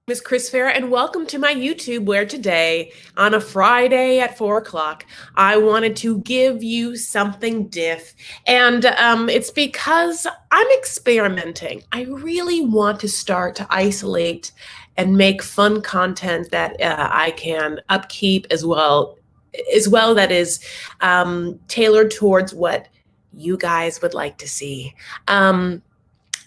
Miss Chris Farah, and welcome to my YouTube, where today, on a Friday at 4 o'clock, I wanted to give you something diff. And it's because I'm experimenting. I really want to start to isolate and make fun content that I can upkeep as well that is tailored towards what you guys would like to see.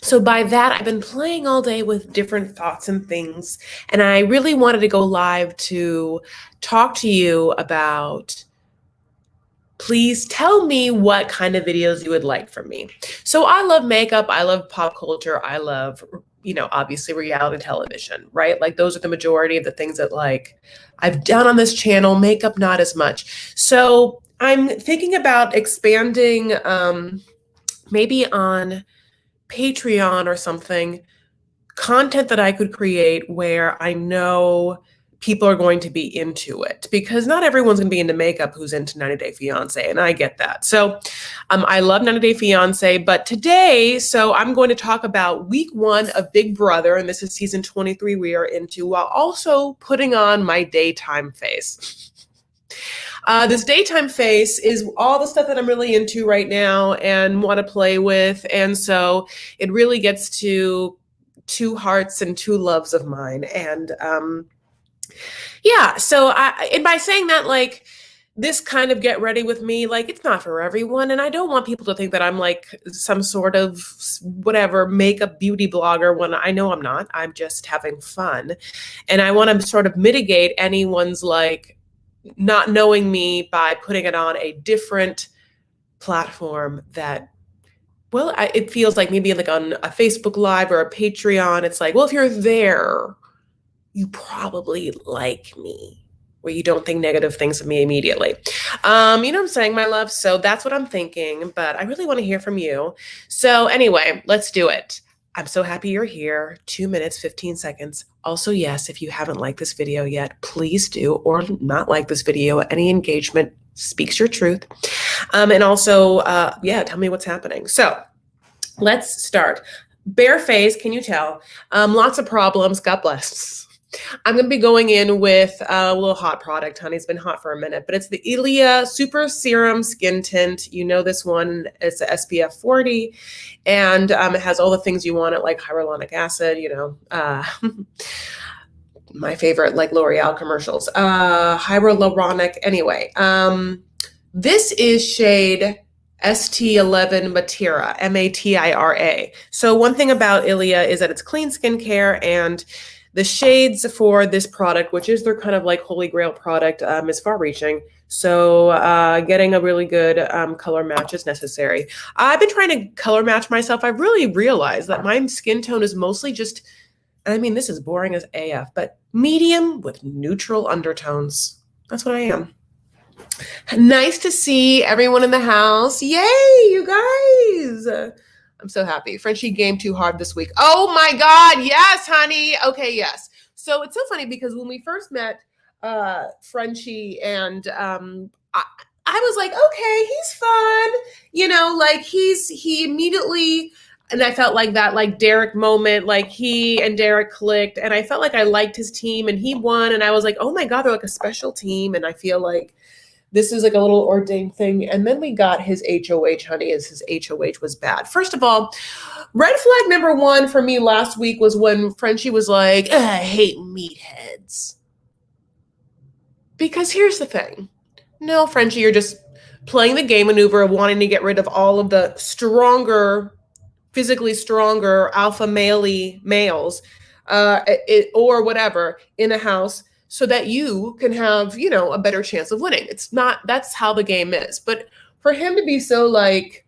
So by that, I've been playing all day with different thoughts and things, and I really wanted to go live to talk to you about, please tell me what kind of videos you would like from me. So I love makeup, I love pop culture, I love, obviously reality television, right? Like those are the majority of the things that I've done on this channel. Makeup, not as much. So I'm thinking about expanding, maybe on Patreon or something, content that I could create where I know people are going to be into it, because not everyone's going to be into makeup who's into 90 Day Fiance, and I get that. So I love 90 Day Fiance, but today, so I'm going to talk about week 1 of Big Brother, and this is season 23 we are into, while also putting on my daytime face. This daytime face is all the stuff that I'm really into right now and want to play with. And so it really gets to two hearts and two loves of mine. And yeah, so and by saying that, this kind of get ready with me, it's not for everyone. And I don't want people to think that I'm like some sort of whatever makeup beauty blogger, when I know I'm not. I'm just having fun. And I want to sort of mitigate anyone's not knowing me by putting it on a different platform that, well, it feels like maybe like on a Facebook Live or a Patreon. It's like, well, if you're there, you probably like me, where you don't think negative things of me immediately. You know what I'm saying, my love? So that's what I'm thinking, but I really want to hear from you. So anyway, let's do it. I'm so happy you're here. 2 minutes, 15 seconds. Also, yes, if you haven't liked this video yet, please do, or not like this video. Any engagement speaks your truth. And also, yeah, tell me what's happening. So let's start. Bare face, can you tell? Lots of problems, God bless. I'm going to be going in with a little hot product, honey. It's been hot for a minute, but it's the Ilia Super Serum Skin Tint. You know this one. It's a SPF 40, and it has all the things you want it, like hyaluronic acid, my favorite, like L'Oreal commercials. Hyaluronic, anyway. This is shade ST11 Matira, Matira. So one thing about Ilia is that it's clean skincare, and the shades for this product, which is their kind of like holy grail product, is far-reaching. So getting a really good color match is necessary. I've been trying to color match myself. I really realized that my skin tone is mostly just, I mean, this is boring as AF, but medium with neutral undertones. That's what I am. Nice to see everyone in the house. Yay, you guys. I'm so happy. Frenchie game too hard this week. Oh my God. Yes, honey. Okay, yes. So it's so funny because when we first met Frenchie, and I was like, okay, he's fun. He immediately, and I felt like that, like Derek moment, like he and Derek clicked, and I felt like I liked his team, and he won, and I was like, oh my God, they're like a special team, and I feel like this is like a little ordained thing. And then we got his HOH, honey, as his HOH was bad. First of all, red flag number 1 for me last week was when Frenchie was like, I hate meatheads. Because here's the thing. No, Frenchie, you're just playing the game maneuver of wanting to get rid of all of the physically stronger alpha males, or whatever, in a house, so that you can have, a better chance of winning. It's not, that's how the game is. But for him to be so like,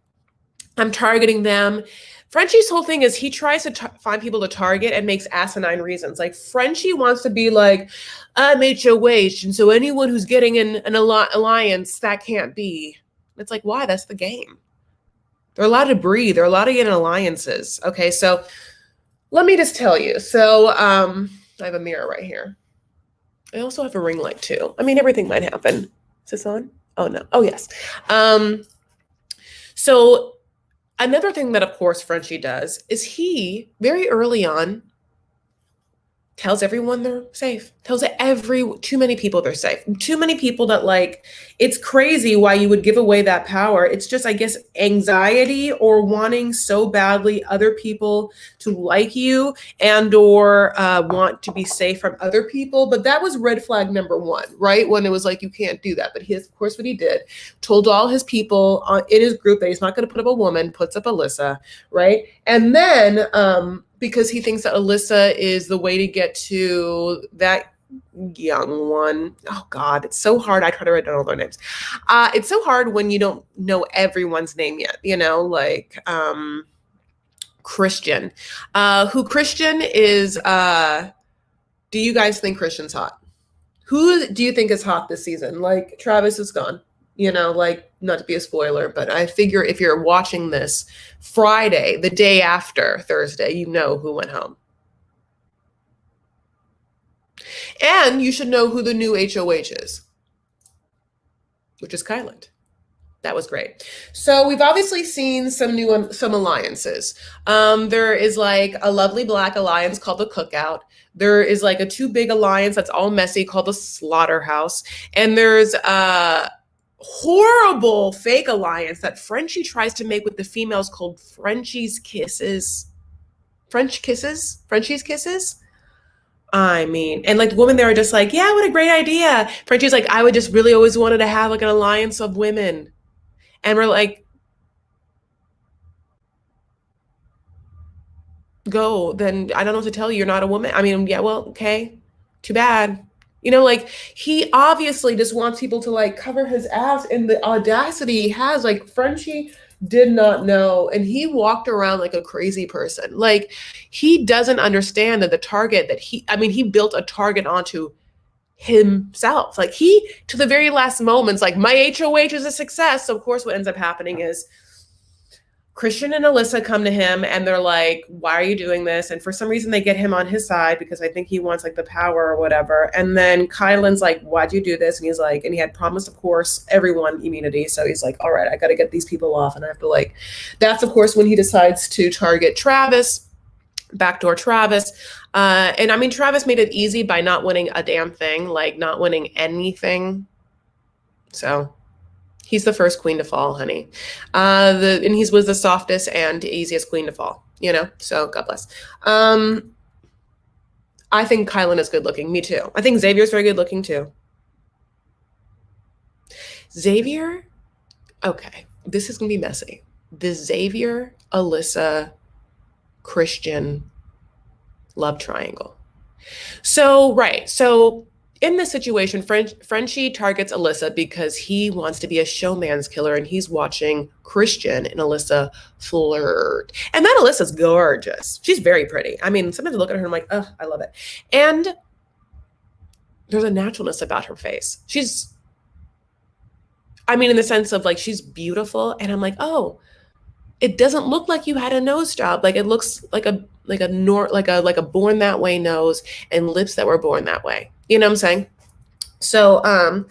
I'm targeting them. Frenchie's whole thing is he tries to find people to target and makes asinine reasons. Like Frenchie wants to be like, I'm HOH, and so anyone who's getting in an alliance, that can't be. It's like, why? That's the game. They're allowed to breathe. They're allowed to get in alliances. Okay, so let me just tell you. So I have a mirror right here. I also have a ring light too. I mean, everything might happen. Is this on? Oh, no. Oh, yes. So another thing that, of course, Frenchie does is he, very early on, tells everyone they're safe, tells too many people they're safe, too many people that like, it's crazy why you would give away that power. It's just, I guess, anxiety or wanting so badly other people to like you and or want to be safe from other people. But that was red flag number one, right? When it was like, you can't do that. But of course, what he did, told all his people in his group that he's not going to put up a woman, puts up Alyssa, right? And then, because he thinks that Alyssa is the way to get to that young one. Oh God, it's so hard. I try to write down all their names. It's so hard when you don't know everyone's name yet, like Christian. Who Christian is, do you guys think Christian's hot? Who do you think is hot this season? Like Travis is gone. Like, not to be a spoiler, but I figure if you're watching this Friday, the day after Thursday, you know who went home. And you should know who the new HOH is, which is Kyland. That was great. So we've obviously seen some alliances. There is like a lovely black alliance called the Cookout. There is like a too big alliance that's all messy called the Slaughterhouse. And there's horrible fake alliance that Frenchie tries to make with the females called Frenchie's Kisses. Frenchie's Kisses? I mean, and like the women there are just like, yeah, what a great idea. Frenchie's like, I would just really always wanted to have like an alliance of women. And we're like, go, then I don't know what to tell you. You're not a woman. I mean, yeah, well, okay, too bad. Like he obviously just wants people to like cover his ass, and the audacity he has, like Frenchie did not know. And he walked around like a crazy person. Like he doesn't understand that the target that he built a target onto himself. Like he, to the very last moments, like my HOH is a success. So of course what ends up happening is Christian and Alyssa come to him and they're like, why are you doing this? And for some reason they get him on his side because I think he wants like the power or whatever. And then Kyland's like, why'd you do this? And he's like, and he had promised, of course, everyone immunity. So he's like, all right, I got to get these people off. And I have to like, that's of course when he decides to target Travis, backdoor Travis. And I mean, Travis made it easy by not winning a damn thing, like not winning anything. So he's the first queen to fall, honey. And he was the softest and easiest queen to fall, so God bless. I think Kyland is good looking. Me too. I think Xavier's very good looking too. Xavier, okay, this is going to be messy. The Xavier, Alyssa, Christian love triangle. So, right. So in this situation, Frenchie targets Alyssa because he wants to be a showman's killer and he's watching Christian and Alyssa flirt. And that Alyssa's gorgeous. She's very pretty. I mean, sometimes I look at her and I'm like, oh, I love it. And there's a naturalness about her face. In the sense of like, she's beautiful. And I'm like, oh, it doesn't look like you had a nose job. Like it looks like a born that way nose and lips that were born that way. You know what I'm saying? So,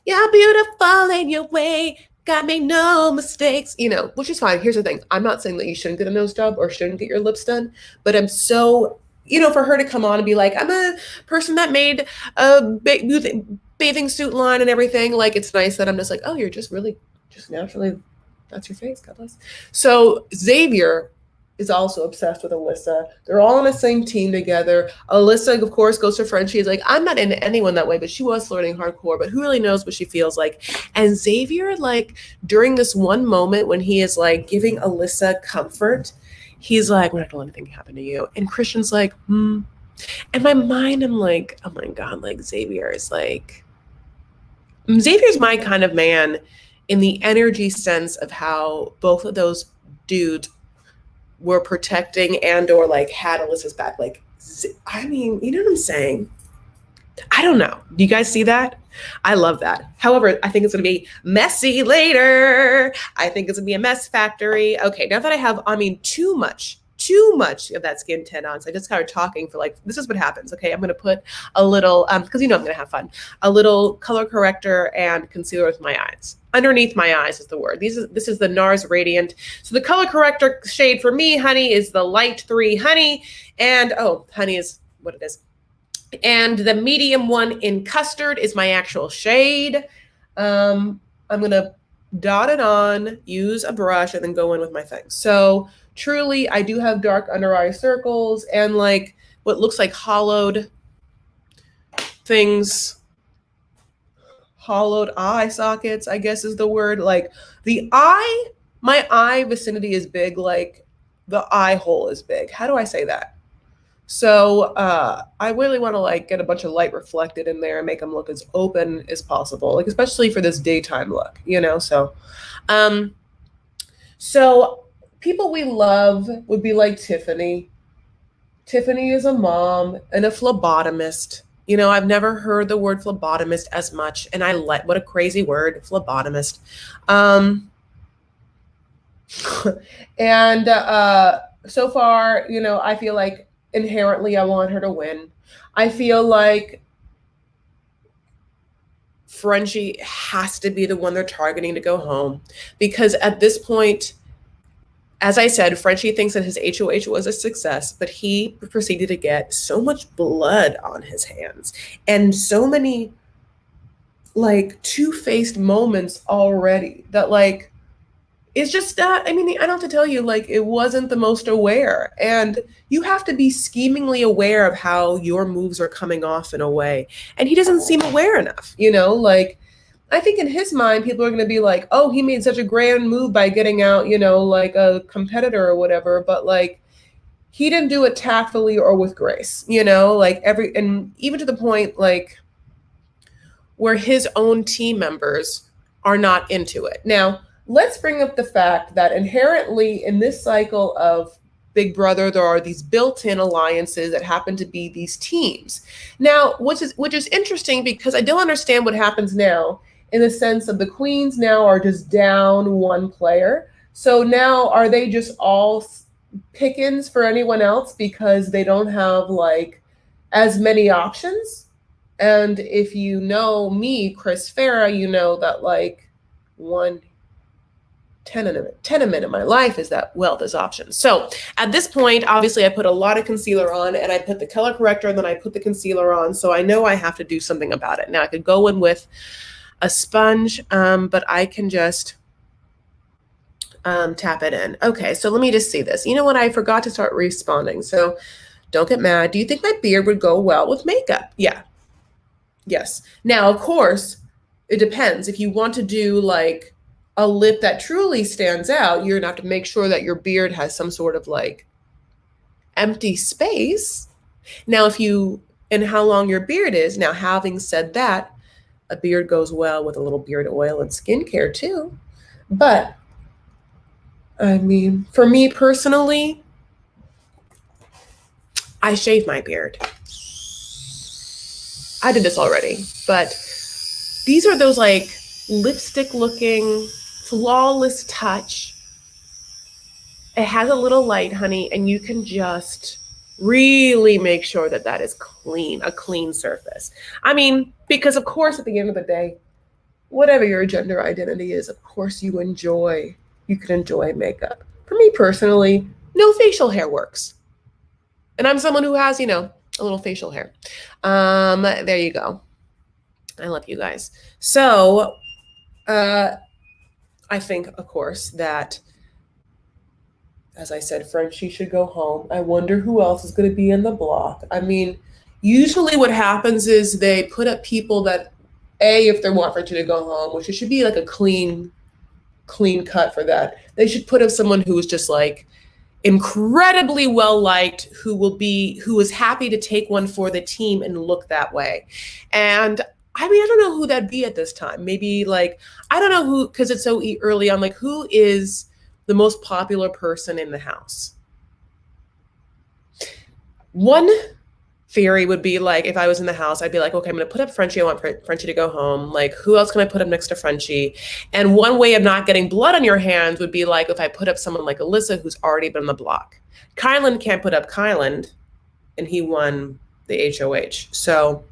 you're beautiful in your way. God made no mistakes, which is fine. Here's the thing. I'm not saying that you shouldn't get a nose job or shouldn't get your lips done, but I'm so, for her to come on and be like, I'm a person that made a bathing suit line and everything. Like, it's nice that I'm just like, oh, you're just really, just naturally, that's your face. God bless. So Xavier is also obsessed with Alyssa. They're all on the same team together. Alyssa, of course, goes to Frenchie. She's like, I'm not into anyone that way, but she was flirting hardcore, but who really knows what she feels like? And Xavier, like, during this one moment when he is, like, giving Alyssa comfort, he's like, we're not going to let anything happen to you. And Christian's like, And my mind, I'm like, oh, my God, like, Xavier's my kind of man in the energy sense of how both of those dudes were protecting and or like had Alyssa's back. Like, I mean, you know what I'm saying? I don't know. Do you guys see that? I love that. However, I think it's going to be messy later. I think it's going to be a mess factory. Okay, now that I have, too much of that skin tint on. So I just started talking for like, this is what happens. Okay, I'm going to put a little, because I'm going to have fun, a little color corrector and concealer with my eyes. Underneath my eyes is the word. This is the Nars Radiant. So the color corrector shade for me, honey, is the Light 3 Honey. And, honey is what it is. And the medium one in Custard is my actual shade. I'm going to dot it on, use a brush, and then go in with my thing. So truly, I do have dark under eye circles and like what looks like hollowed things. Hollowed eye sockets, I guess is the word. Like the eye, my eye vicinity is big, like the eye hole is big. How do I say that? So I really want to like get a bunch of light reflected in there and make them look as open as possible, like especially for this daytime look, you know? So people we love would be like Tiffany. Tiffany is a mom and a phlebotomist. You know, I've never heard the word phlebotomist as much, and I like, what a crazy word, phlebotomist. And so far, you know, I feel like inherently I want her to win. I feel like Frenchie has to be the one they're targeting to go home, because at this point, as I said, Frenchie thinks that his HOH was a success, but he proceeded to get so much blood on his hands and so many like two-faced moments already that like, it's just not, I mean, I don't have to tell you, like, it wasn't the most aware. And you have to be schemingly aware of how your moves are coming off in a way. And he doesn't seem aware enough, you know, like, I think in his mind, people are going to be like, oh, he made such a grand move by getting out, you know, like a competitor or whatever. But like, he didn't do it tactfully or with grace, you know, like and even to the point, like, where his own team members are not into it. Now, let's bring up the fact that inherently in this cycle of Big Brother, there are these built-in alliances that happen to be these teams. Now, which is interesting because I don't understand what happens now in the sense of the queens now are just down one player. So now are they just all pick-ins for anyone else because they don't have like as many options? And if you know me, Chris Farah, you know that like 1 tenement in my life is that wealth is options. So at this point, obviously I put a lot of concealer on and I put the color corrector and then I put the concealer on. So I know I have to do something about it. Now I could go in with a sponge, but I can just tap it in. Okay, so let me just see this. You know what? I forgot to start responding. So don't get mad. Do you think my beard would go well with makeup? Yeah. Yes. Now, of course, it depends. If you want to do like a lip that truly stands out, you're gonna have to make sure that your beard has some sort of like empty space. Now, and how long your beard is. Now, having said that, a beard goes well with a little beard oil and skincare too. But I mean, for me personally, I shave my beard. I did this already, but these are those like lipstick looking, flawless touch. It has a little light, honey, and you can just really make sure that that is clean, a clean surface. I mean, because of course, at the end of the day, whatever your gender identity is, of course you can enjoy makeup. For me personally, no facial hair works. And I'm someone who has, you know, a little facial hair. There you go. I love you guys. So, I think, of course, that, as I said, Frenchie should go home. I wonder who else is going to be in the block. I mean, usually what happens is they put up people that, if they want Frenchie to go home, which it should be like a clean cut for that. They should put up someone who is just like incredibly well liked, who is happy to take one for the team and look that way. And I mean, I don't know who that'd be at this time. Maybe like, I don't know who, because it's so early on, like who is the most popular person in the house? One theory would be like, if I was in the house, I'd be like, okay, I'm going to put up Frenchie. I want Frenchie to go home. Like, who else can I put up next to Frenchie? And one way of not getting blood on your hands would be like, if I put up someone like Alyssa, who's already been on the block. Kylan can't put up Kylan, and he won the HOH. So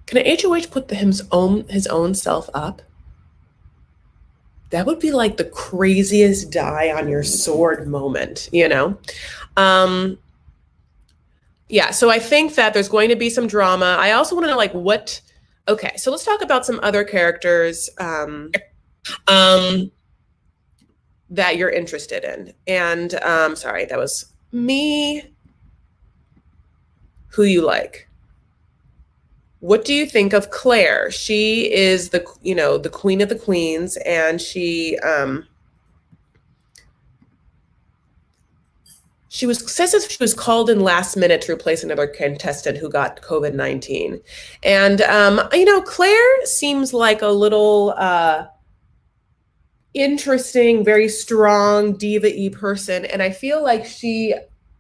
can an HOH put his own self up? That would be like the craziest die on your sword moment, you know? Yeah, so I think that there's going to be some drama. I also want to know like what, okay, so let's talk about some other characters that you're interested in. And sorry, that was me. Who you like. What do you think of Claire? She is the, you know, the queen of the queens, and she says that she was called in last minute to replace another contestant who got COVID-19. And you know, Claire seems like a little interesting, very strong, diva-y person. And I feel like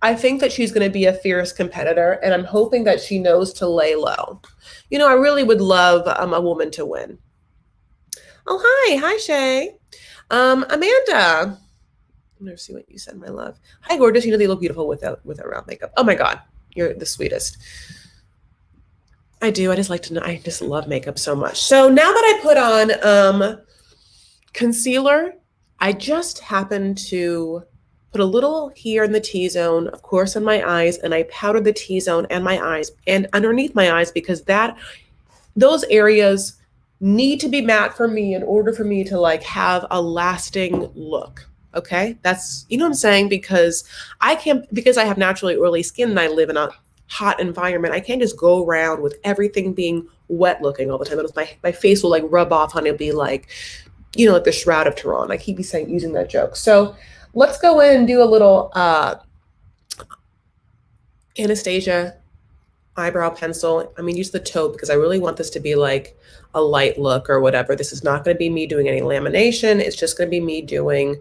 I think that she's going to be a fierce competitor, and I'm hoping that she knows to lay low. You know, I really would love a woman to win. Oh, hi, Shay. Amanda. I'm gonna see what you said, my love. Hi, gorgeous. You know they look beautiful without round makeup. Oh my God, you're the sweetest. I do. I just like to know. I just love makeup so much. So now that I put on concealer, I just happened to put a little here in the T-zone, of course, on my eyes, and I powdered the T-zone and my eyes and underneath my eyes because those areas need to be matte for me in order for me to like have a lasting look. Okay, that's, you know what I'm saying? Because I have naturally oily skin and I live in a hot environment. I can't just go around with everything being wet looking all the time. My face will like rub off and it'll be like, you know, like the Shroud of Turin. I keep using that joke. So let's go in and do a little Anastasia eyebrow pencil. I mean, use the taupe because I really want this to be like a light look or whatever. This is not going to be me doing any lamination. It's just going to be me doing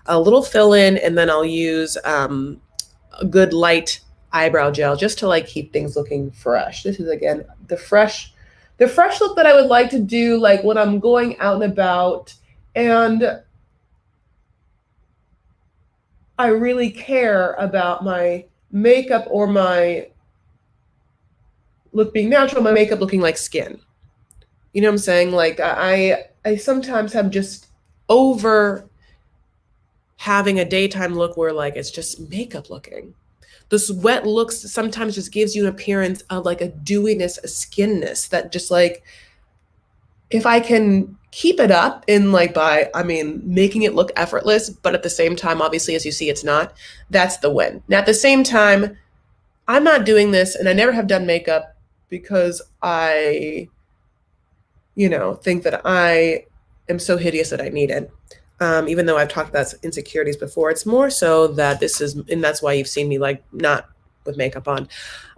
a little fill in, and then I'll use a good light eyebrow gel just to like keep things looking fresh. This is again the fresh look that I would like to do like when I'm going out and about, and I really care about my makeup or my look being natural, my makeup looking like skin. You know what I'm saying? Like I sometimes have just over having a daytime look where like it's just makeup looking. This wet looks sometimes just gives you an appearance of like a dewiness, a skinness that just like, if I can keep it up in like making it look effortless, but at the same time, obviously, as you see, it's not, that's the win. Now, at the same time, I'm not doing this, and I never have done makeup because I, you know, think that I am so hideous that I need it. Even though I've talked about insecurities before, it's more so that and that's why you've seen me like not with makeup on.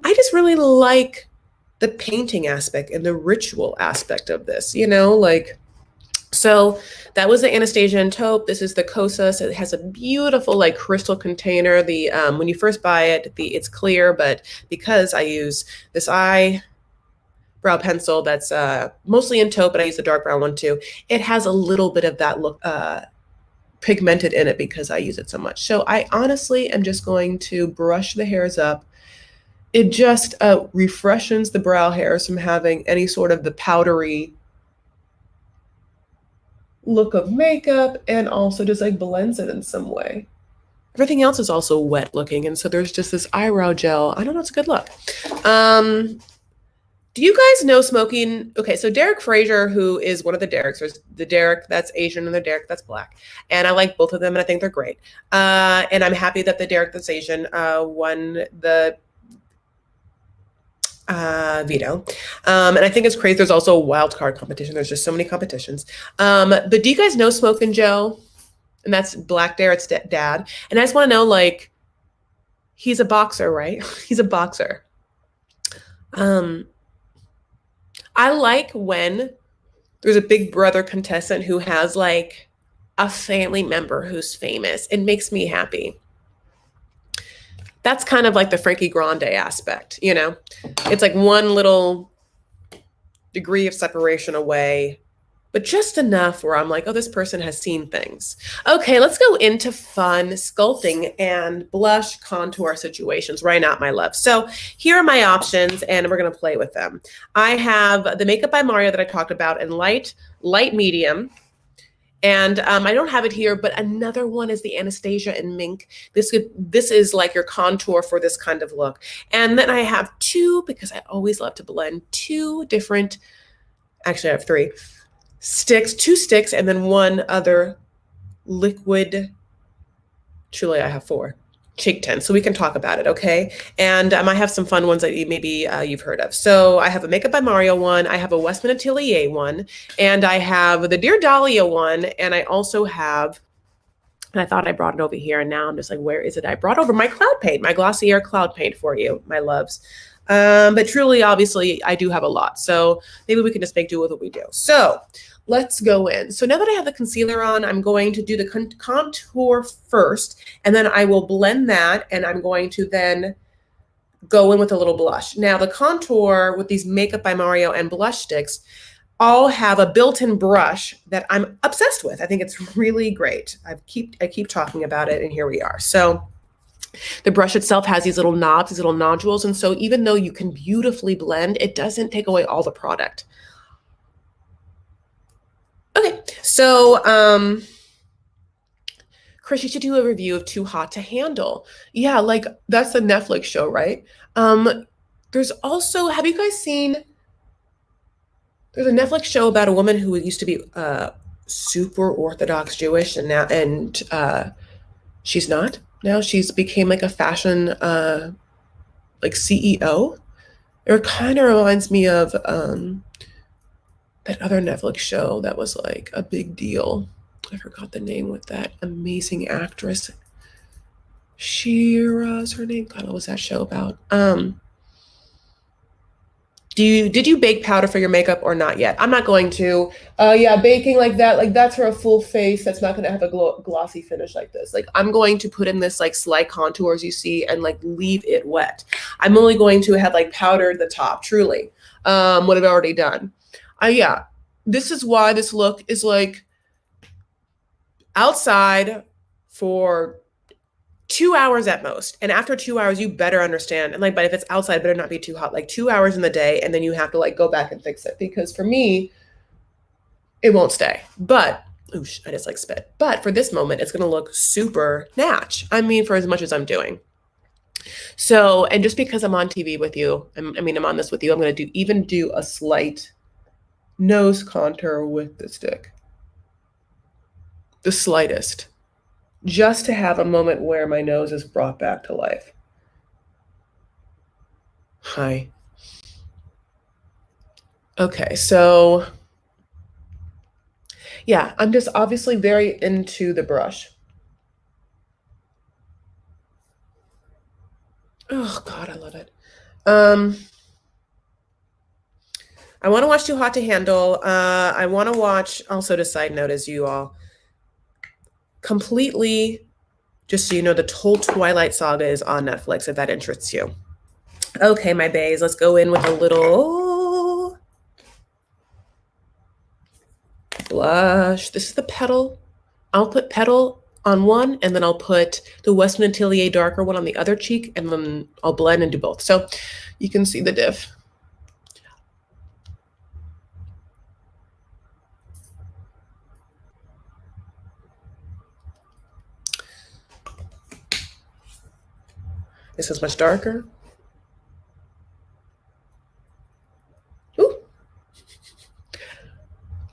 I just really like the painting aspect and the ritual aspect of this, you know, like, so that was the Anastasia and taupe. This is the Kosas. It has a beautiful like crystal container. The when you first buy it, it's clear, but because I use this eyebrow pencil that's mostly in taupe, but I use the dark brown one too, it has a little bit of that look pigmented in it because I use it so much. So I honestly am just going to brush the hairs up. It just refreshes the brow hairs from having any sort of the powdery look of makeup, and also just like blends it in some way. Everything else is also wet looking, and so there's just this eyebrow gel. I don't know, it's a good look. Do you guys know smoking? Okay, so Derek Frazier, who is one of the Dereks, there's the Derek that's Asian and the Derek that's Black. And I like both of them, and I think they're great. And I'm happy that the Derek that's Asian won the veto. And I think it's crazy. There's also a wild card competition. There's just so many competitions. But do you guys know Smokin' Joe? And that's Black Derek's dad. And I just want to know, like, he's a boxer, right? He's a boxer. I like when there's a Big Brother contestant who has like a family member who's famous. It makes me happy. That's kind of like the Frankie Grande aspect, you know? It's like one little degree of separation away, but just enough where I'm like, oh, this person has seen things. Okay, let's go into fun sculpting and blush contour situations right now, my love. So here are my options, and we're gonna play with them. I have the Makeup by Mario that I talked about in light, medium, And I don't have it here, but another one is the Anastasia in Mink. This is like your contour for this kind of look. And then I have two, because I always love to blend, two different, actually I have three sticks, two sticks, and then one other liquid. Truly, I have four. Cheek tint, so we can talk about it, okay? And I have some fun ones that maybe you've heard of. So I have a Makeup by Mario one, I have a Westman Atelier one, and I have the Dear Dahlia one, and I also have, and I thought I brought it over here, and now I'm just like, where is it? I brought over my cloud paint, my Glossier cloud paint for you, my loves. But truly, obviously, I do have a lot, so maybe we can just make do with what we do. So let's go in. So now that I have the concealer on, I'm going to do the contour first, and then I will blend that, and I'm going to then go in with a little blush. Now the contour with these Makeup by Mario and blush sticks all have a built-in brush that I'm obsessed with. I think it's really great. I keep talking about it, and here we are. So the brush itself has these little knobs, these little nodules, and so even though you can beautifully blend, it doesn't take away all the product. Okay, so Chris, you should do a review of Too Hot to Handle. Yeah, like that's the Netflix show, right? There's also, have you guys seen, there's a Netflix show about a woman who used to be super Orthodox Jewish, and now she's not. Now she's became like a fashion like CEO. It kind of reminds me of that other Netflix show that was like a big deal. I forgot the name with that amazing actress. Shira's her name. God, what was that show about? Did you bake powder for your makeup or not yet? I'm not going to. Yeah, baking like that's for a full face. That's not going to have a glossy finish like this. Like I'm going to put in this like slight contours you see and like leave it wet. I'm only going to have like powdered the top, truly. What I've already done. Yeah, this is why this look is like outside for 2 hours at most. And after 2 hours, you better understand. And like, but if it's outside, it better not be too hot, like 2 hours in the day. And then you have to like go back and fix it, because for me, it won't stay. But, oosh, I just like spit. But for this moment, it's going to look super natch. I mean, for as much as I'm doing. So, and just because I'm on TV with you, I'm on this with you, I'm going to even do a slight nose contour with the stick. The slightest. Just to have a moment where my nose is brought back to life. Hi. Okay, so yeah, I'm just obviously very into the brush. Oh God, I love it. I want to watch Too Hot to Handle. I want to watch, also to side note as you all, completely, just so you know, the whole Twilight Saga is on Netflix if that interests you. Okay, my bays, let's go in with a little blush. This is the Petal. I'll put Petal on one, and then I'll put the Westman Atelier darker one on the other cheek, and then I'll blend and do both. So you can see the diff. This is much darker. Ooh.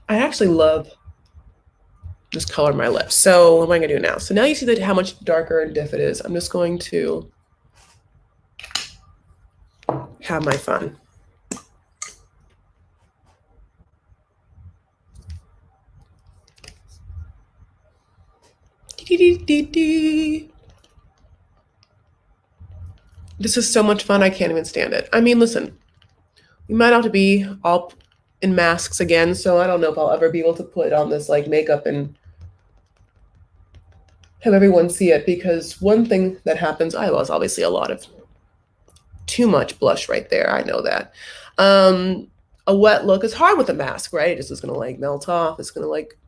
I actually love this color on my lips. So what am I gonna do now? So now you see that how much darker and diff it is. I'm just going to have my fun. This is so much fun, I can't even stand it. I mean, listen, we might have to be all in masks again, so I don't know if I'll ever be able to put on this like makeup and have everyone see it, because one thing that happens, I was obviously a lot of too much blush right there, I know that. A wet look is hard with a mask, right? It just is gonna like melt off, it's gonna like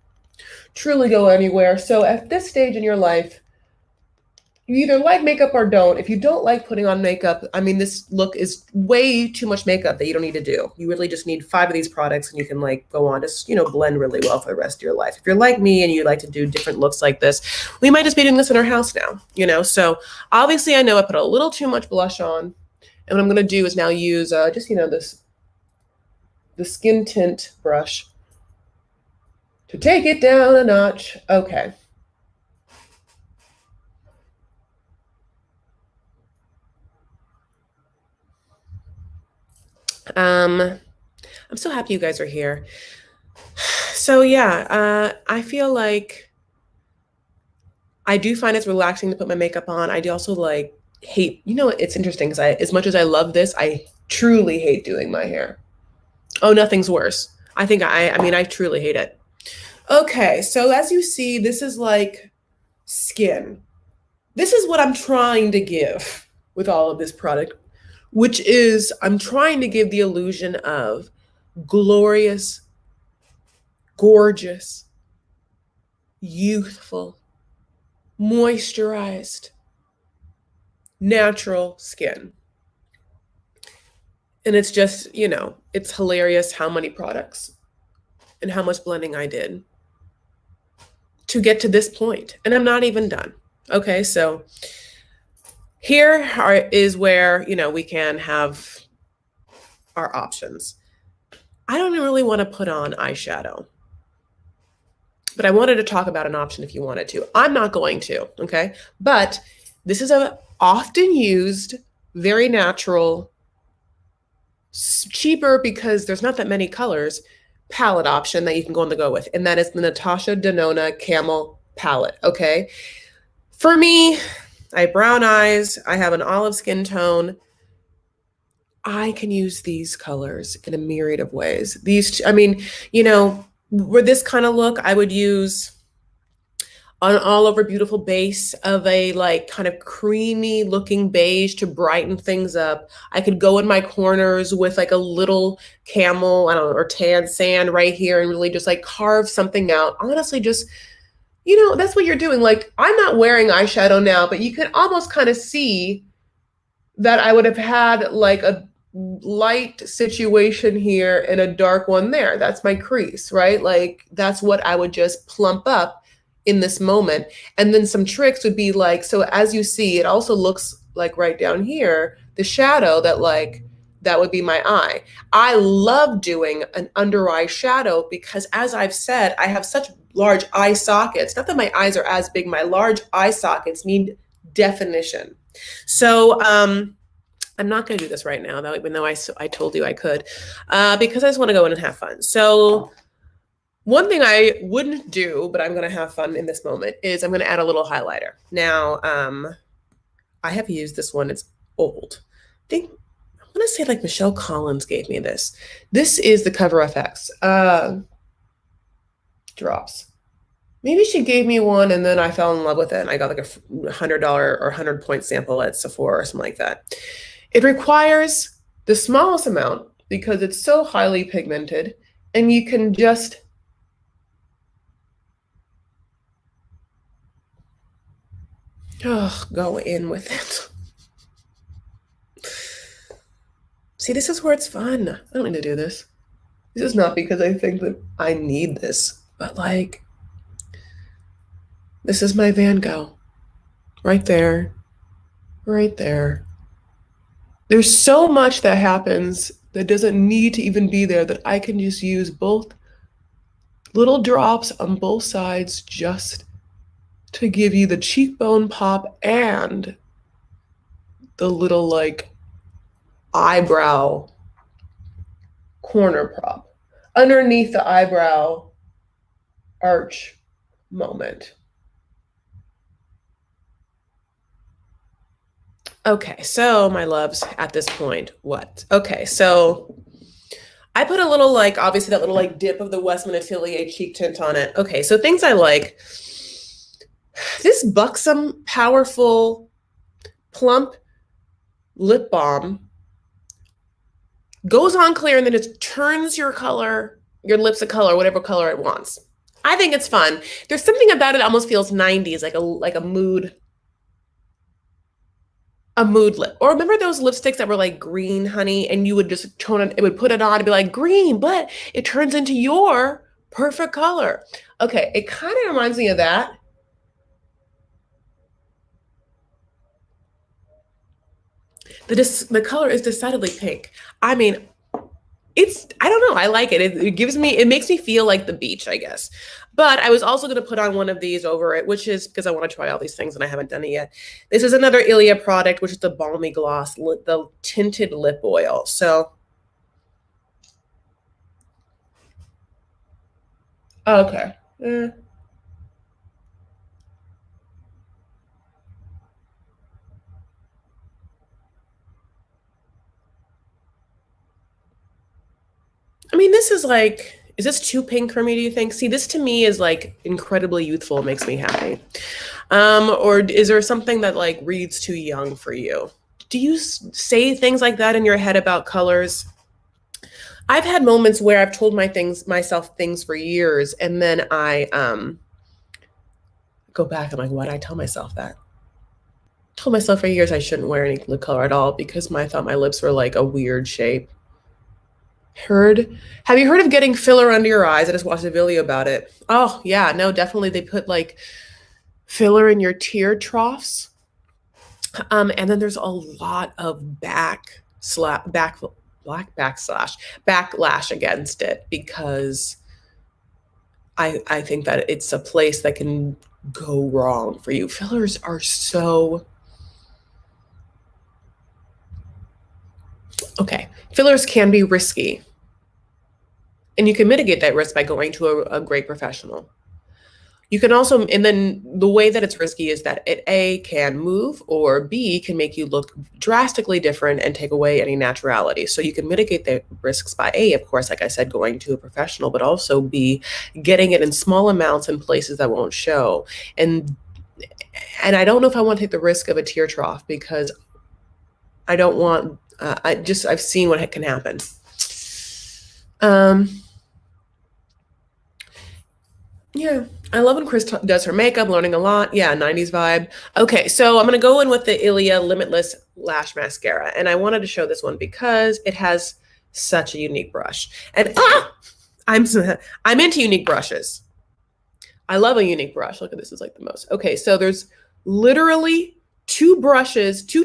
truly go anywhere. So at this stage in your life, you either like makeup or don't. If you don't like putting on makeup, I mean, this look is way too much makeup that you don't need to do. You really just need 5 of these products and you can like go on, just, you know, blend really well for the rest of your life. If you're like me and you like to do different looks like this, we might just be doing this in our house now, you know? So obviously I know I put a little too much blush on. And what I'm going to do is now use just, you know, the skin tint brush to take it down a notch. Okay. I'm so happy you guys are here. So yeah, I feel like I do find it's relaxing to put my makeup on. I do also like hate, you know, it's interesting because as much as I love this, I truly hate doing my hair. Oh, nothing's worse. I think I mean, I truly hate it. Okay, so as you see, this is like skin. This is what I'm trying to give with all of this product, which is I'm trying to give the illusion of glorious, gorgeous, youthful, moisturized, natural skin. And it's just, you know, it's hilarious how many products and how much blending I did to get to this point. And I'm not even done. Okay, so here is where, you know, we can have our options. I don't really want to put on eyeshadow, but I wanted to talk about an option if you wanted to. I'm not going to, okay? But this is a often used, very natural, cheaper because there's not that many colors, palette option that you can go on the go with. And that is the Natasha Denona Camel palette, okay? For me, I have brown eyes, I have an olive skin tone. I can use these colors in a myriad of ways. These, I mean, you know, with this kind of look, I would use an all over beautiful base of a like kind of creamy looking beige to brighten things up. I could go in my corners with like a little camel, I don't know, or tan sand right here and really just like carve something out. Honestly, just, you know, that's what you're doing. Like, I'm not wearing eyeshadow now, but you can almost kind of see that I would have had like a light situation here and a dark one there. That's my crease, right? Like, that's what I would just plump up in this moment. And then some tricks would be like, so as you see, it also looks like right down here, the shadow that like, that would be my eye. I love doing an under eye shadow because, as I've said, I have such large eye sockets. Not that my eyes are as big, my large eye sockets need definition. So I'm not going to do this right now, though, even though I told you I could, because I just want to go in and have fun. So one thing I wouldn't do, but I'm going to have fun in this moment, is I'm going to add a little highlighter. Now, I have used this one. It's old. I think I want to say like Michelle Collins gave me this. This is the Cover FX drops. Maybe she gave me one and then I fell in love with it and I got like a $100 or 100-point sample at Sephora or something like that. It requires the smallest amount because it's so highly pigmented, and you can just go in with it. See, this is where it's fun. I don't need to do this. This is not because I think that I need this, but like, this is my Van Gogh. Right there. Right there. There's so much that happens that doesn't need to even be there that I can just use both little drops on both sides just to give you the cheekbone pop and the little like eyebrow corner prop underneath the eyebrow arch moment. Okay, so my loves, at this point, what? Okay, so I put a little like, obviously that little like dip of the Westman Atelier cheek tint on it. Okay, so things I like. This buxom, powerful, plump lip balm goes on clear and then it turns your color, your lips a color, whatever color it wants. I think it's fun. There's something about it that almost feels 90s, like a mood a mood lip. Or remember those lipsticks that were like green honey and you would just tone it, it would put it on and be like green, but it turns into your perfect color. Okay, it kind of reminds me of that. The color is decidedly pink. I mean, I don't know. I like it. It makes me feel like the beach, I guess. But I was also going to put on one of these over it, which is because I want to try all these things and I haven't done it yet. This is another Ilia product, which is the Balmy Gloss, the tinted lip oil. So, okay. I mean, this is like, is this too pink for me, do you think? See, this to me is like incredibly youthful. It makes me happy. Or is there something that like reads too young for you? Do you say things like that in your head about colors? I've had moments where I've told myself things for years, and then I go back. I'm like, why did I tell myself that? I told myself for years I shouldn't wear any lip color at all because I thought my lips were like a weird shape. Have you heard of getting filler under your eyes? I just watched a video about it. Oh yeah, no, definitely. They put like filler in your tear troughs. And then there's a lot of backlash against it because I think that it's a place that can go wrong for you. Fillers are so okay. Fillers can be risky. And you can mitigate that risk by going to a great professional. You can also, and then the way that it's risky is that it A, can move, or B, can make you look drastically different and take away any naturality. So you can mitigate the risks by A, of course, like I said, going to a professional, but also B, getting it in small amounts in places that won't show. And I don't know if I want to take the risk of a tear trough because I don't want, I've seen what can happen. Yeah, I love when Chris does her makeup, learning a lot. Yeah, 90s vibe. Okay, so I'm going to go in with the Ilia Limitless Lash Mascara. And I wanted to show this one because it has such a unique brush. And I'm into unique brushes. I love a unique brush. Look at this, is like the most. Okay, so there's literally two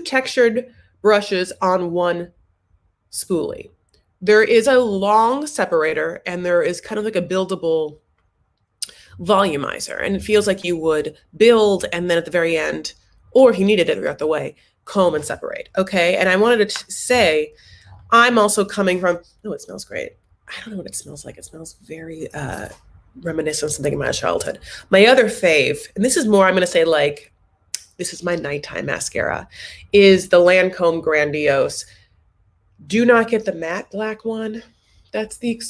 textured brushes on one spoolie. There is a long separator and there is kind of like a buildable volumizer, and it feels like you would build and then at the very end, or if you needed it throughout the way, comb and separate. Okay, and I wanted to say I'm also coming from, oh, it smells great. I don't know what it smells like. It smells very reminiscent of something in my childhood. My other fave, and this is more, I'm going to say like, this is my nighttime mascara, is the Lancome Grandiose. Do not get the matte black one. That's the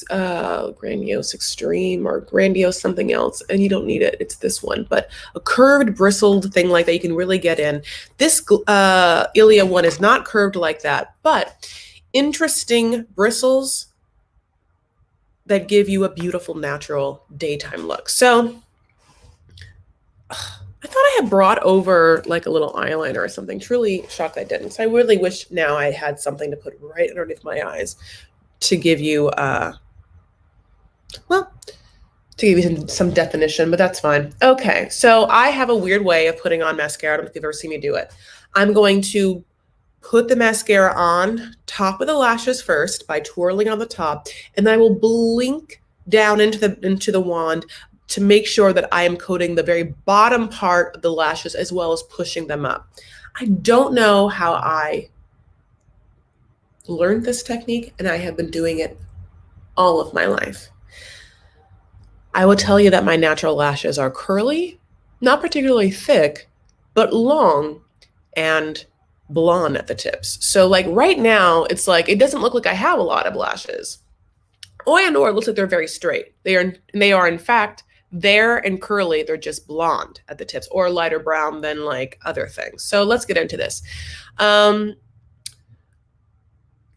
Grandiose Extreme or Grandiose something else, and you don't need it. It's this one, but a curved, bristled thing like that you can really get in. This Ilia one is not curved like that, but interesting bristles that give you a beautiful, natural daytime look. So I thought I had brought over like a little eyeliner or something. Truly shocked I didn't. So I really wish now I had something to put right underneath my eyes to give you, some definition, but that's fine. Okay, so I have a weird way of putting on mascara. I don't know if you've ever seen me do it. I'm going to put the mascara on top of the lashes first by twirling on the top, and then I will blink down into the wand to make sure that I am coating the very bottom part of the lashes as well as pushing them up. I don't know how I learned this technique, and I have been doing it all of my life. I will tell you that my natural lashes are curly, not particularly thick, but long and blonde at the tips. So like right now, it's like, it doesn't look like I have a lot of lashes. Or it looks like they're very straight. They are in fact, they're and curly, they're just blonde at the tips or lighter brown than like other things. So let's get into this.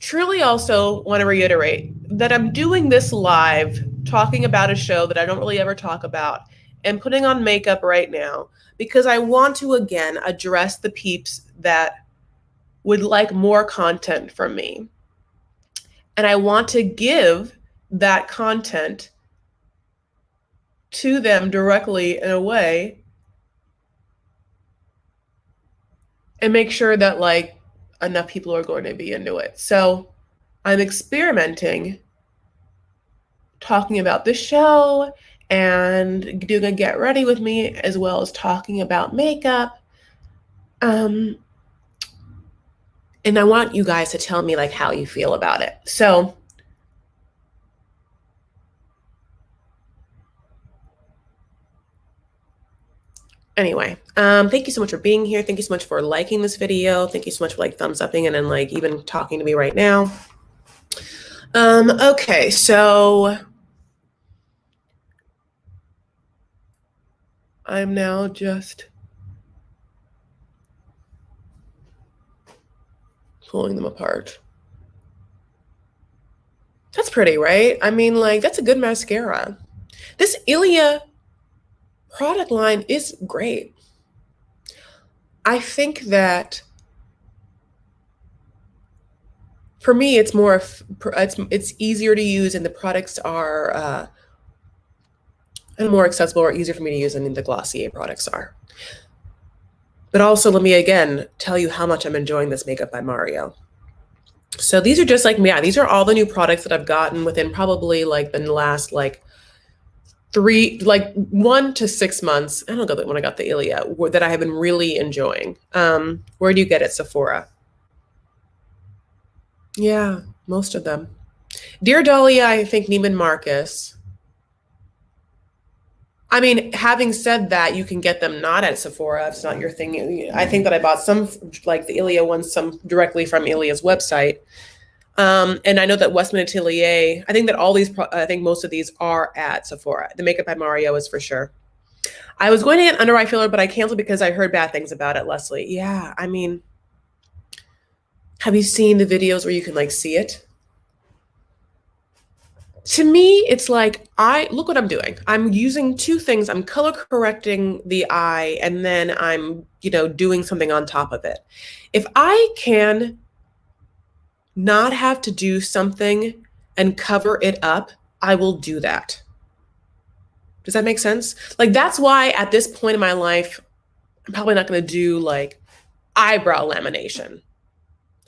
Truly also want to reiterate that I'm doing this live, talking about a show that I don't really ever talk about, and putting on makeup right now because I want to, again, address the peeps that would like more content from me. And I want to give that content to them directly in a way and make sure that like enough people are going to be into it. So I'm experimenting, talking about the show and doing a get ready with me, as well as talking about makeup. And I want you guys to tell me like how you feel about it. So anyway, thank you so much for being here. Thank you so much for liking this video. Thank you so much for like thumbs upping and then like even talking to me right now. Okay, so I'm now just pulling them apart. That's pretty, right? I mean, like, that's a good mascara. This Ilia product line is great. I think that for me, it's more, it's easier to use and the products are more accessible or easier for me to use than the Glossier products are. But also, let me again tell you how much I'm enjoying this makeup by Mario. So these are just like, yeah, these are all the new products that I've gotten within probably like the last like 1 to 6 months. I don't know when I got the Ilia that I have been really enjoying. Where do you get it? Sephora. Yeah, most of them. Dear Dahlia, I think Neiman Marcus. I mean, having said that, you can get them not at Sephora. It's not your thing. I think that I bought some, like the Ilia ones, some directly from Ilia's website. And I know that Westman Atelier, I think that all these, I think most of these are at Sephora. The Makeup by Mario is for sure. I was going to get under eye filler, but I canceled because I heard bad things about it, Leslie. Yeah, I mean, have you seen the videos where you can like see it? To me, it's like, look what I'm doing. I'm using two things. I'm color correcting the eye and then I'm, doing something on top of it. If I can not have to do something and cover it up, I will do that. Does that make sense? Like, that's why at this point in my life, I'm probably not going to do like eyebrow lamination.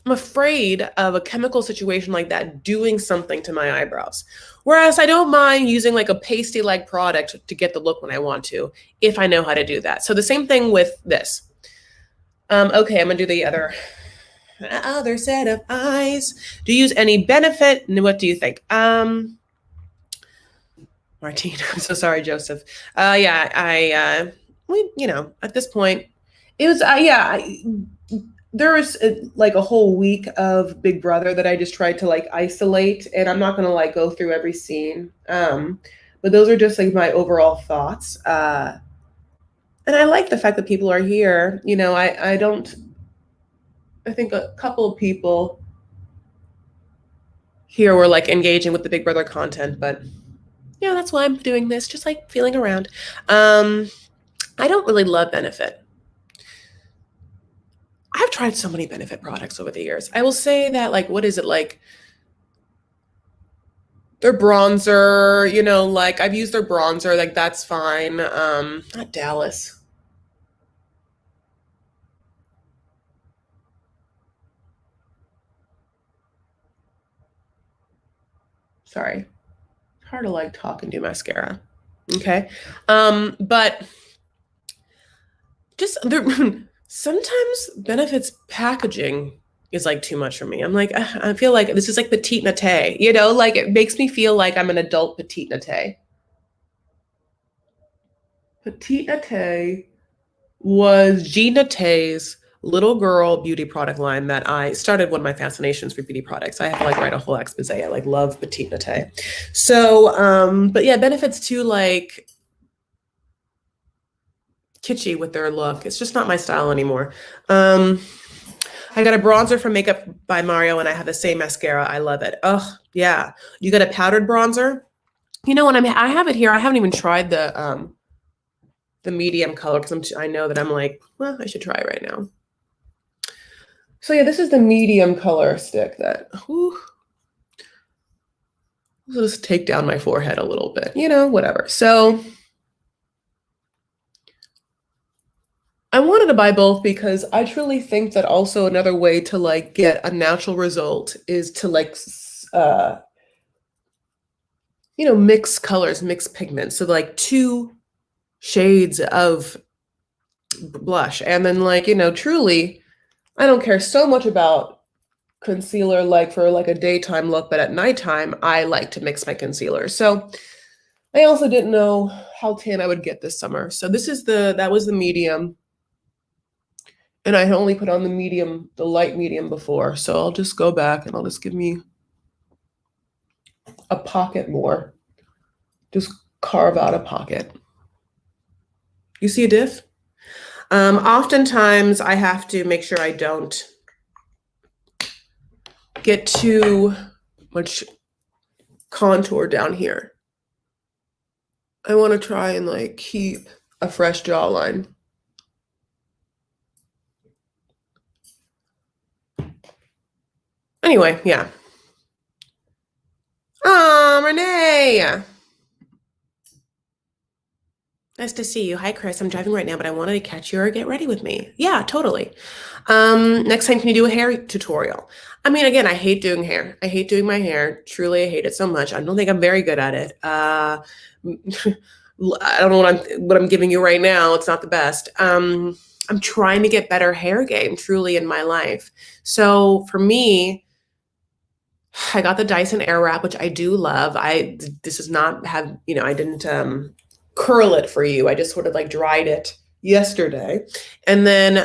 I'm afraid of a chemical situation like that doing something to my eyebrows. Whereas I don't mind using like a pasty-like product to get the look when I want to, if I know how to do that. So the same thing with this. Okay, I'm gonna do the other set of eyes. Do you use any Benefit? What do you think? Martine, I'm so sorry, Joseph. Yeah, at this point, it was, there was like a whole week of Big Brother that I just tried to like isolate, and I'm not gonna like go through every scene. But those are just like my overall thoughts. And I like the fact that people are here. I think a couple of people here were like engaging with the Big Brother content, but that's why I'm doing this, just like feeling around. I don't really love Benefit. I've tried so many Benefit products over the years. I will say that, like, what is it like? Their bronzer, like I've used their bronzer, like that's fine. Not Dallas. Sorry. It's hard to like talk and do mascara. Okay. But just sometimes Benefit's packaging is like too much for me. I'm like, I feel like this is like Petite Nate, like it makes me feel like I'm an adult Petite Nate. Petite Nate was Jean Nate's little girl beauty product line that I started. One of my fascinations for beauty products. I have to like write a whole expose. I like love Petite Nate. So, but yeah, Benefit's too like kitschy with their look. It's just not my style anymore. I got a bronzer from Makeup by Mario and I have the same mascara. I love it. Oh yeah. You got a powdered bronzer? What I have it here. I haven't even tried the medium color because I know that I'm like, well, I should try it right now. So yeah, this is the medium color stick that, whew, I'll just take down my forehead a little bit, you know, whatever. So I wanted to buy both because I truly think that also another way to like get a natural result is to like, you know, mix colors, mix pigments. So like 2 shades of blush. And then like, you know, truly, I don't care so much about concealer like for like a daytime look, but at nighttime, I like to mix my concealer. So I also didn't know how tan I would get this summer. So this is that was the medium. And I had only put on the medium, the light medium before. So I'll just go back and I'll just give me a pocket more. Just carve out a pocket. You see a diff? Oftentimes I have to make sure I don't get too much contour down here. I want to try and like keep a fresh jawline. Anyway, yeah. Renee. Nice to see you. Hi, Chris. I'm driving right now, but I wanted to catch you or get ready with me. Yeah, totally. Next time, can you do a hair tutorial? I mean, again, I hate doing hair. I hate doing my hair. Truly, I hate it so much. I don't think I'm very good at it. I don't know what I'm giving you right now. It's not the best. I'm trying to get better hair game truly in my life. So for me, I got the Dyson Airwrap, which I do love. This does not have, you know, I didn't curl it for you. I just sort of like dried it yesterday. And then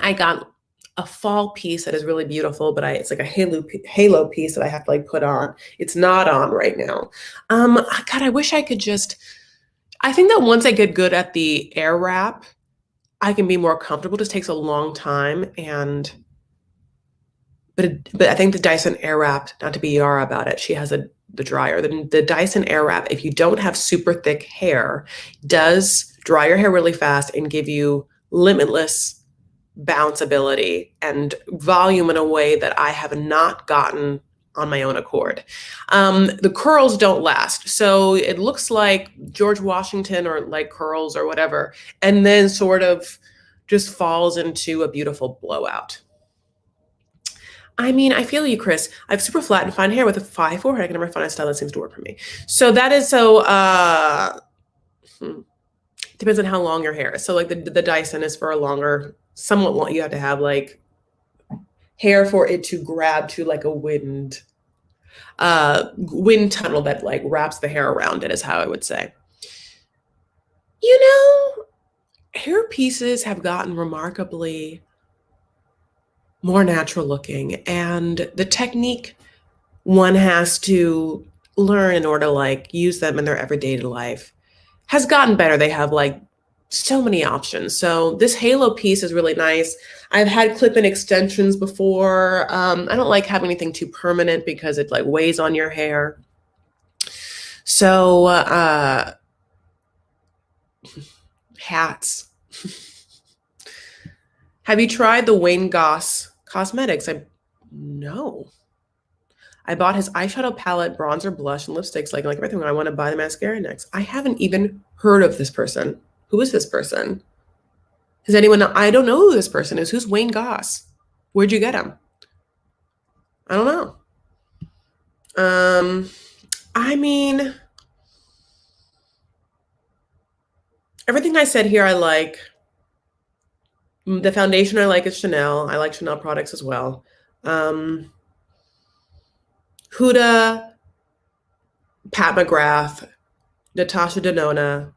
I got a fall piece that is really beautiful, but it's like a halo piece that I have to like put on. It's not on right now. God, I wish I could I think that once I get good at the Airwrap, I can be more comfortable. It just takes a long time. But I think the Dyson Airwrap, not to be Yara about it, she has the dryer. The Dyson Airwrap, if you don't have super thick hair, does dry your hair really fast and give you limitless bounceability and volume in a way that I have not gotten on my own accord. The curls don't last. So it looks like George Washington or like curls or whatever, and then sort of just falls into a beautiful blowout. I mean, I feel you, Chris. I have super flat and fine hair with a 5 forehead. I can never find a style that seems to work for me. So that is depends on how long your hair is. So like the Dyson is for a longer, somewhat long. You have to have like hair for it to grab to like a wind tunnel that like wraps the hair around it is how I would say. You know, hair pieces have gotten remarkably more natural looking, and the technique one has to learn in order to like use them in their everyday life has gotten better. They have like so many options. So this halo piece is really nice. I've had clip-in extensions before. I don't like having anything too permanent because it like weighs on your hair. So hats. Have you tried the Wayne Goss cosmetics? No. I bought his eyeshadow palette, bronzer, blush, and lipsticks, like everything. I want to buy the mascara next. I haven't even heard of this person. Who is this person? Does anyone know? I don't know who this person is. Who's Wayne Goss? Where'd you get him? I don't know. I mean, everything I said here I like. The foundation I like is Chanel. I like Chanel products as well. Huda, Pat McGrath, Natasha Denona.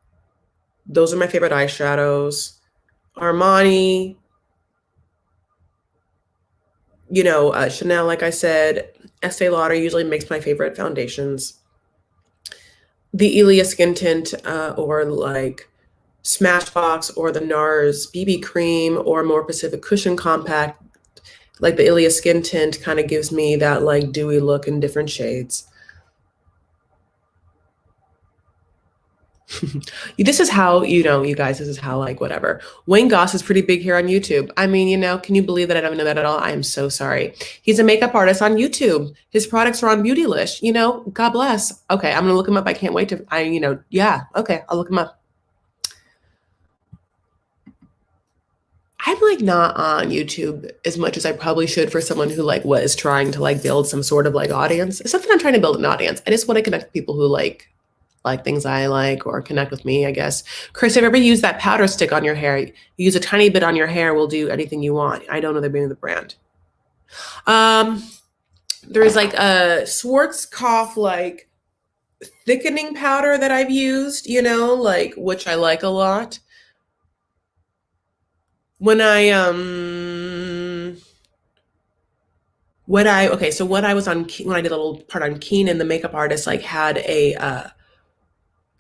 Those are my favorite eyeshadows. Armani, you know, Chanel, like I said. Estee Lauder usually makes my favorite foundations. The Ilia Skin Tint or like Smashbox or the Nars BB Cream or more Pacific Cushion Compact, like the Ilia Skin Tint kind of gives me that like dewy look in different shades. This is how, you guys, this is how, like, whatever. Wayne Goss is pretty big here on YouTube. I mean, can you believe that I don't know that at all? I am so sorry. He's a makeup artist on YouTube. His products are on Beautylish, God bless. Okay, I'm going to look him up. I can't wait to, yeah, okay, I'll look him up. I'm like not on YouTube as much as I probably should for someone who like was trying to like build some sort of like audience. It's not that I'm trying to build an audience. I just want to connect with people who like things I like or connect with me, I guess. Chris, have you ever used that powder stick on your hair? You use a tiny bit on your hair, will do anything you want. I don't know the name of the brand. There's like a Schwarzkopf like thickening powder that I've used, like which I like a lot. When I was on, when I did a little part on Keenan, the makeup artist like had a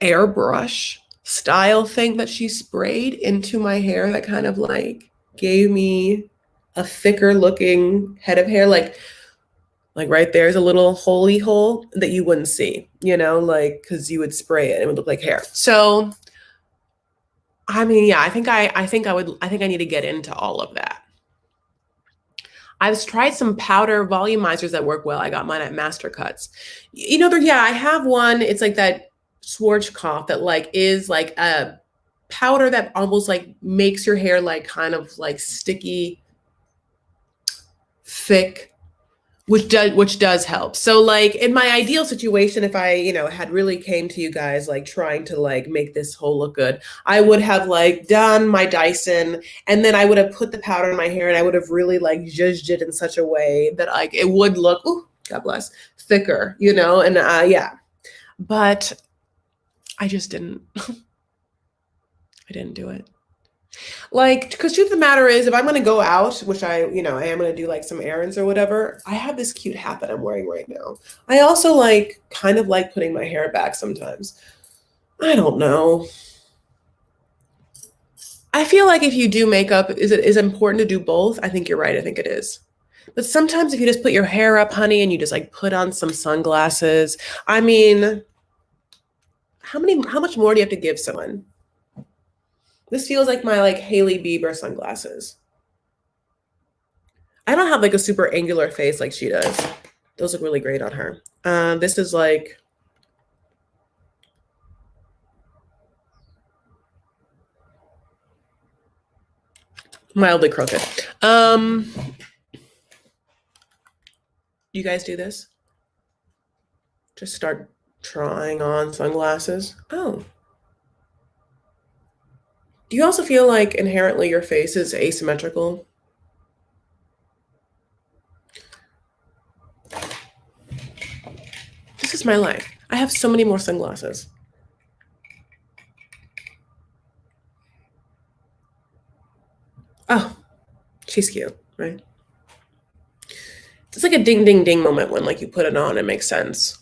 airbrush style thing that she sprayed into my hair that kind of like gave me a thicker looking head of hair. Like right there's a little holy hole that you wouldn't see, like because you would spray it and it would look like hair. So I mean, yeah, I think I need to get into all of that. I've tried some powder volumizers that work well. I got mine at Master Cuts. I have one. It's like that Schwarzkopf that like is like a powder that almost like makes your hair like kind of like sticky, thick, which does help. So like in my ideal situation, if I, had really came to you guys like trying to like make this whole look good, I would have like done my Dyson and then I would have put the powder in my hair and I would have really like zhuzhed it in such a way that like it would look, ooh, God bless, thicker, and yeah. But I just didn't, I didn't do it. Like, because truth of the matter is, if I'm going to go out, which I am going to do like some errands or whatever, I have this cute hat that I'm wearing right now. I also like, kind of like putting my hair back sometimes. I don't know. I feel like if you do makeup, is it important to do both? I think you're right. I think it is. But sometimes if you just put your hair up, honey, and you just like put on some sunglasses, I mean, how much more do you have to give someone? This feels like my like Hailey Bieber sunglasses. I don't have like a super angular face like she does. Those look really great on her. This is like mildly crooked. You guys do this? Just start trying on sunglasses. Oh. Do you also feel like inherently your face is asymmetrical? This is my life. I have so many more sunglasses. Oh, she's cute, right? It's like a ding, ding, ding moment when like you put it on, it makes sense.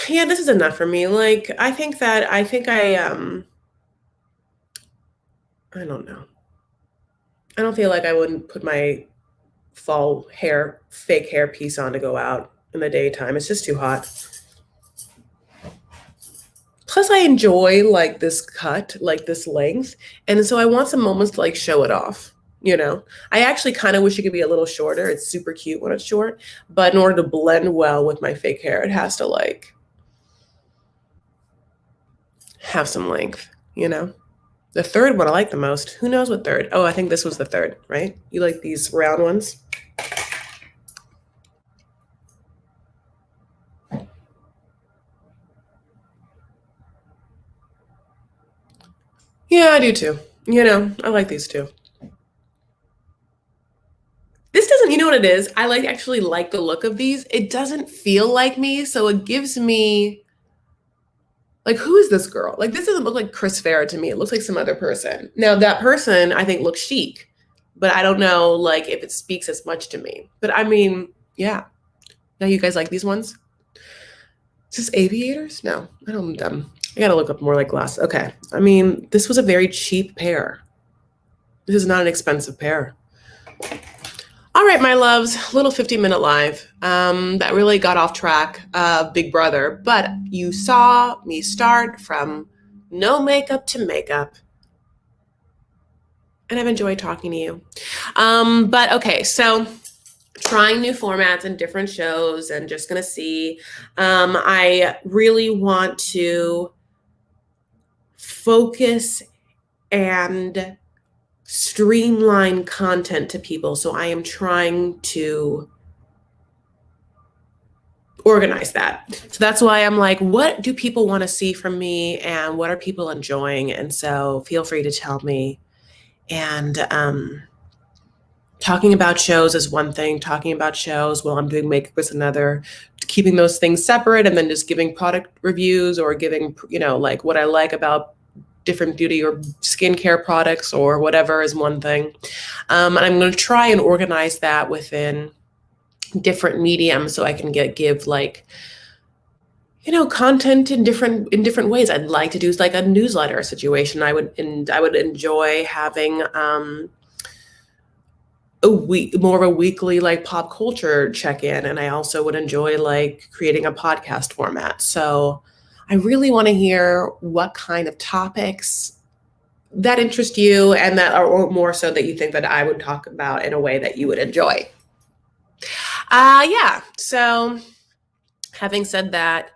Yeah, this is enough for me. Like, I think I don't know. I don't feel like I wouldn't put my fall fake hair piece on to go out in the daytime. It's just too hot. Plus I enjoy like this cut, like this length. And so I want some moments to like show it off. I actually kind of wish it could be a little shorter. It's super cute when it's short, but in order to blend well with my fake hair, it has to like have some length, The third one I like the most. Who knows what third? Oh, I think this was the third, right? You like these round ones? Yeah, I do too. I like these too. This doesn't, you know what it is? I actually like the look of these. It doesn't feel like me, so it gives me like, who is this girl? Like, this doesn't look like Chris Farah to me. It looks like some other person. Now, that person, I think, looks chic, but I don't know, like, if it speaks as much to me. But I mean, yeah. Now, you guys like these ones? Is this aviators? No, I don't know them. I gotta look up more like glass. Okay. I mean, this was a very cheap pair. This is not an expensive pair. All right. right, my loves, little 50-minute live. That really got off track, Big Brother, but you saw me start from no makeup to makeup, and I've enjoyed talking to you. But okay, so trying new formats and different shows and just gonna see. I really want to focus and streamline content to people. So I am trying to organize that. So that's why I'm like, what do people want to see from me and what are people enjoying? And so feel free to tell me. And talking about shows is one thing. Talking about shows while I'm doing makeup is another. Keeping those things separate and then just giving product reviews or giving, like what I like about different beauty or skincare products or whatever is one thing. And I'm going to try and organize that within different mediums so I can give like, content in different ways. I'd like to do like a newsletter situation. I would enjoy having more of a weekly like pop culture check-in, and I also would enjoy like creating a podcast format. So I really want to hear what kind of topics that interest you and that are or more so that you think that I would talk about in a way that you would enjoy. Yeah. So having said that,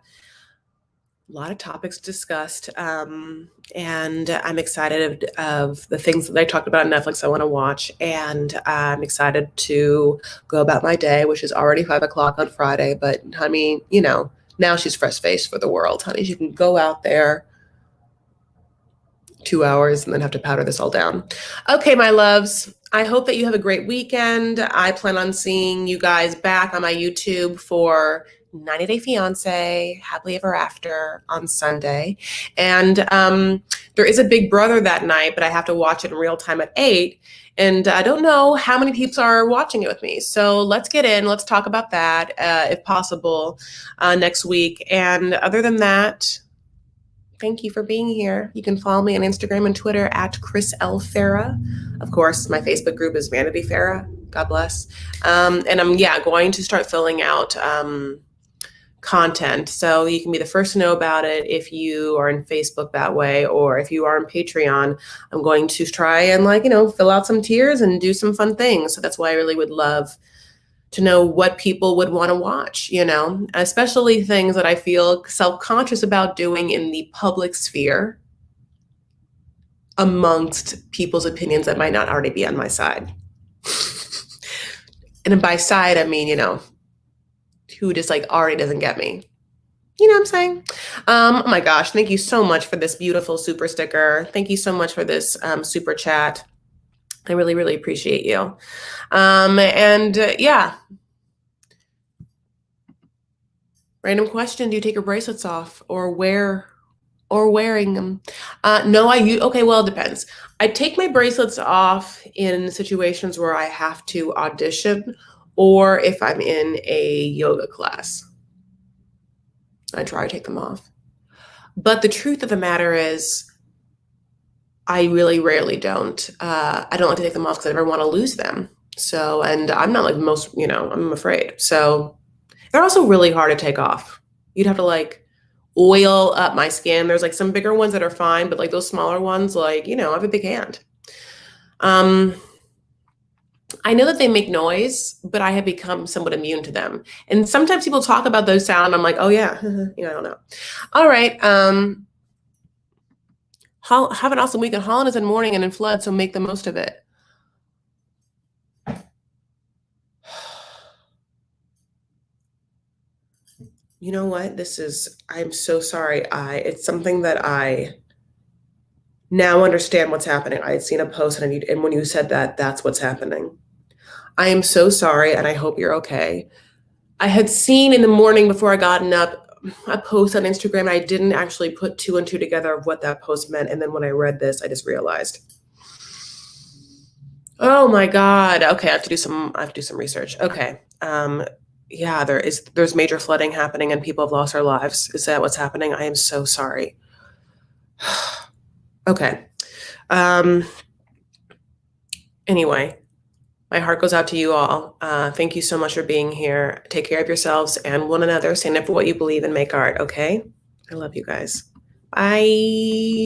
a lot of topics discussed, and I'm excited of the things that I talked about on Netflix I want to watch, and I'm excited to go about my day, which is already 5:00 on Friday. But honey, now she's fresh-faced for the world, honey. She can go out there 2 hours and then have to powder this all down. Okay, my loves, I hope that you have a great weekend. I plan on seeing you guys back on my YouTube for 90 Day Fiance, Happily Ever After on Sunday. And there is a Big Brother that night, but I have to watch it in real time at 8. And I don't know how many people are watching it with me. So let's get in. Let's talk about that, if possible, next week. And other than that, thank you for being here. You can follow me on Instagram and Twitter at Chris L. Farah. Of course, my Facebook group is Vanity Farah. God bless. And I'm going to start filling out content. So you can be the first to know about it if you are in Facebook that way, or if you are on Patreon, I'm going to try and fill out some tiers and do some fun things. So that's why I really would love to know what people would want to watch, especially things that I feel self-conscious about doing in the public sphere amongst people's opinions that might not already be on my side. And by side, I mean, who just already doesn't get me. You know what I'm saying? Oh my gosh, thank you so much for this beautiful super sticker. Thank you so much for this super chat. I really, really appreciate you. Yeah. Random question, do you take your bracelets off or wearing them? No, okay, well, it depends. I take my bracelets off in situations where I have to audition or if I'm in a yoga class. I try to take them off. But the truth of the matter is, I really rarely don't. I don't like to take them off because I never want to lose them. So, and I'm not like most, I'm afraid. So they're also really hard to take off. You'd have to oil up my skin. There's some bigger ones that are fine, but those smaller ones, I have a big hand. I know that they make noise, but I have become somewhat immune to them. And sometimes people talk about those sound. I'm like, oh yeah, I don't know. All right. Have an awesome weekend. Holland is in mourning and in flood, so make the most of it. You know what? I'm so sorry. It's something that I now understand what's happening. I had seen a post and when you said that, that's what's happening. I am so sorry, and I hope you're okay. I had seen in the morning before I gotten up a post on Instagram. I didn't actually put 2 and 2 together of what that post meant. And then when I read this, I just realized. Oh my God. Okay, I have to do some research. Okay. Yeah, there's major flooding happening and people have lost their lives. Is that what's happening? I am so sorry. Okay. Anyway, My heart goes out to you all. Thank you so much for being here. Take care of yourselves and one another. Stand up for what you believe and make art, okay? I love you guys. Bye.